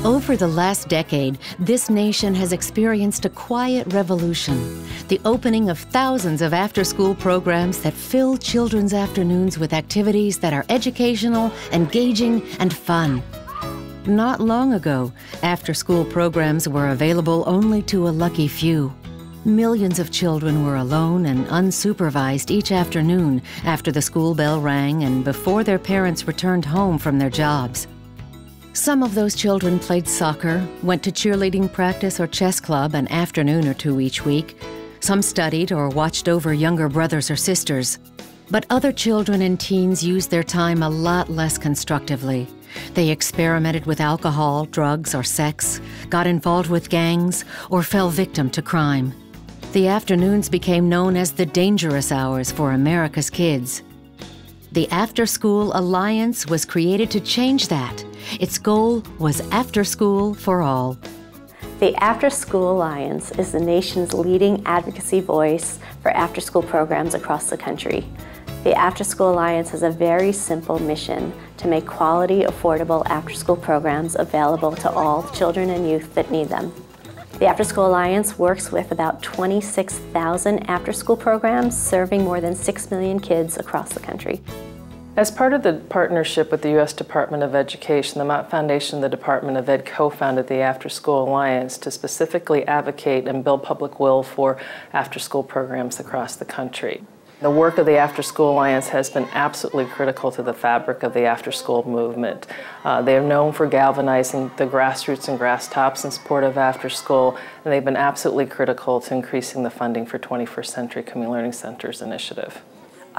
Over the last decade, this nation has experienced a quiet revolution, the opening of thousands of after-school programs that fill children's afternoons with activities that are educational, engaging, and fun. Not long ago, after-school programs were available only to a lucky few. Millions of children were alone and unsupervised each afternoon after the school bell rang and before their parents returned home from their jobs. Some of those children played soccer, went to cheerleading practice or chess club an afternoon or two each week. Some studied or watched over younger brothers or sisters. But other children and teens used their time a lot less constructively. They experimented with alcohol, drugs, or sex, got involved with gangs, or fell victim to crime. The afternoons became known as the dangerous hours for America's kids. The Afterschool Alliance was created to change that. Its goal was after school for all. The Afterschool Alliance is the nation's leading advocacy voice for after-school programs across the country. The Afterschool Alliance has a very simple mission to make quality, affordable after-school programs available to all children and youth that need them. The Afterschool Alliance works with about 26,000 after-school programs serving more than 6 million kids across the country. As part of the partnership with the U.S. Department of Education, the Mott Foundation and the Department of Ed co-founded the Afterschool Alliance to specifically advocate and build public will for after-school programs across the country. The work of the Afterschool Alliance has been absolutely critical to the fabric of the after-school movement. They are known for galvanizing the grassroots and grass tops in support of after-school, and they've been absolutely critical to increasing the funding for 21st Century Community Learning Centers initiative.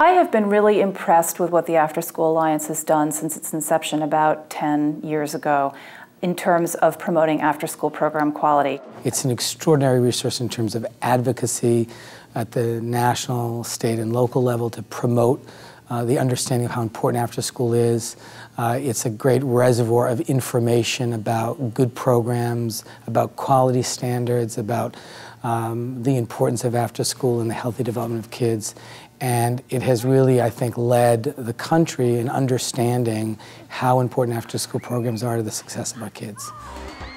I have been really impressed with what the Afterschool Alliance has done since its inception about 10 years ago in terms of promoting after-school program quality. It's an extraordinary resource in terms of advocacy at the national, state, and local level to promote the understanding of how important after-school is. It's a great reservoir of information about good programs, about quality standards, about the importance of after-school and the healthy development of kids. And it has really, I think, led the country in understanding how important after-school programs are to the success of our kids.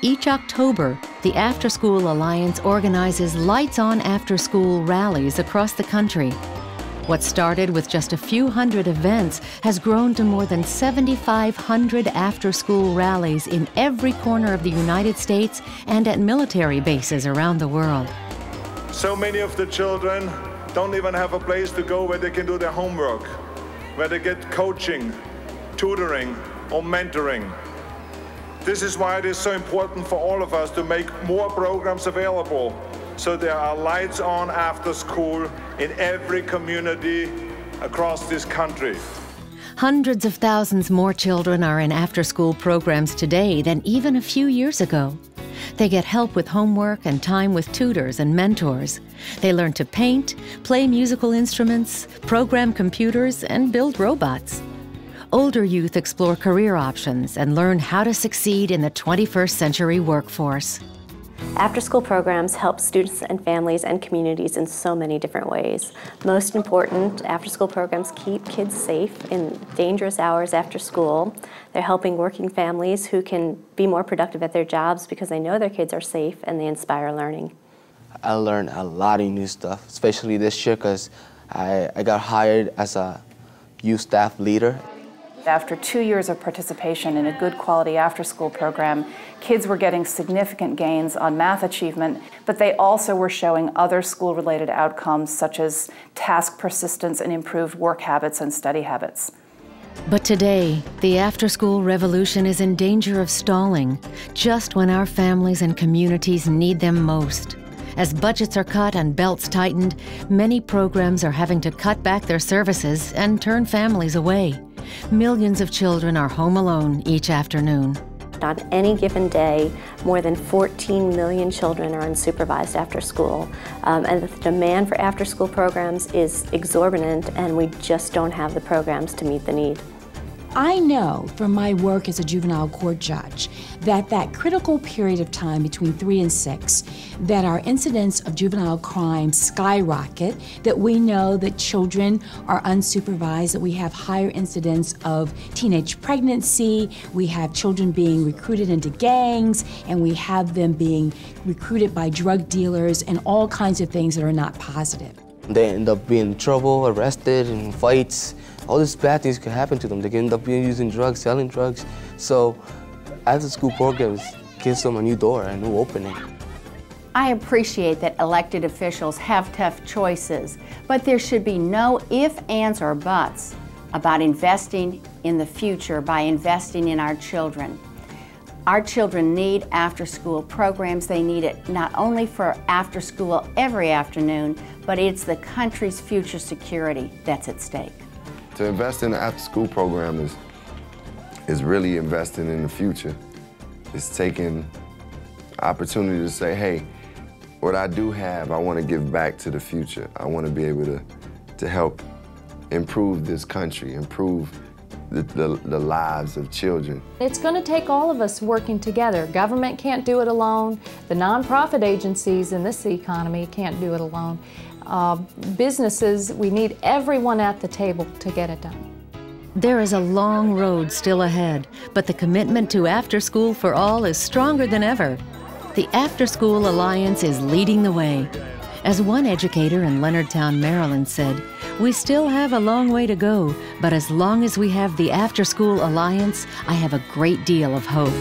Each October, the Afterschool Alliance organizes lights-on after-school rallies across the country. What started with just a few hundred events has grown to more than 7,500 after-school rallies in every corner of the United States and at military bases around the world. So many of the children don't even have a place to go where they can do their homework, where they get coaching, tutoring, or mentoring. This is why it is so important for all of us to make more programs available, so there are lights on after school in every community across this country. Hundreds of thousands more children are in after-school programs today than even a few years ago. They get help with homework and time with tutors and mentors. They learn to paint, play musical instruments, program computers, and build robots. Older youth explore career options and learn how to succeed in the 21st century workforce. After-school programs help students and families and communities in so many different ways. Most important, after-school programs keep kids safe in dangerous hours after school. They're helping working families who can be more productive at their jobs because they know their kids are safe and they inspire learning. I learned a lot of new stuff, especially this year because I got hired as a youth staff leader. After 2 years of participation in a good quality after-school program, kids were getting significant gains on math achievement, but they also were showing other school-related outcomes such as task persistence and improved work habits and study habits. But today, the after-school revolution is in danger of stalling, just when our families and communities need them most. As budgets are cut and belts tightened, many programs are having to cut back their services and turn families away. Millions of children are home alone each afternoon. On any given day, more than 14 million children are unsupervised after school. And the demand for after-school programs is exorbitant, and we just don't have the programs to meet the need. I know from my work as a juvenile court judge that critical period of time between 3 and 6 that our incidence of juvenile crime skyrocket, that we know that children are unsupervised, that we have higher incidence of teenage pregnancy, we have children being recruited into gangs, and we have them being recruited by drug dealers and all kinds of things that are not positive. They end up being in trouble, arrested, in fights. All these bad things can happen to them. They can end up using drugs, selling drugs. So after-school programs gives them a new door, a new opening. I appreciate that elected officials have tough choices, but there should be no ifs, ands, or buts about investing in the future by investing in our children. Our children need after-school programs. They need it not only for after school every afternoon, but it's the country's future security that's at stake. To invest in an after-school program is really investing in the future. It's taking opportunity to say, hey, what I do have, I want to give back to the future. I want to be able to help improve this country, improve the lives of children. It's going to take all of us working together. Government can't do it alone. The nonprofit agencies in this economy can't do it alone. Businesses, we need everyone at the table to get it done. There is a long road still ahead, but the commitment to after school for all is stronger than ever. The Afterschool Alliance is leading the way. As one educator in Leonardtown, Maryland said, "We still have a long way to go, but as long as we have the Afterschool Alliance, I have a great deal of hope."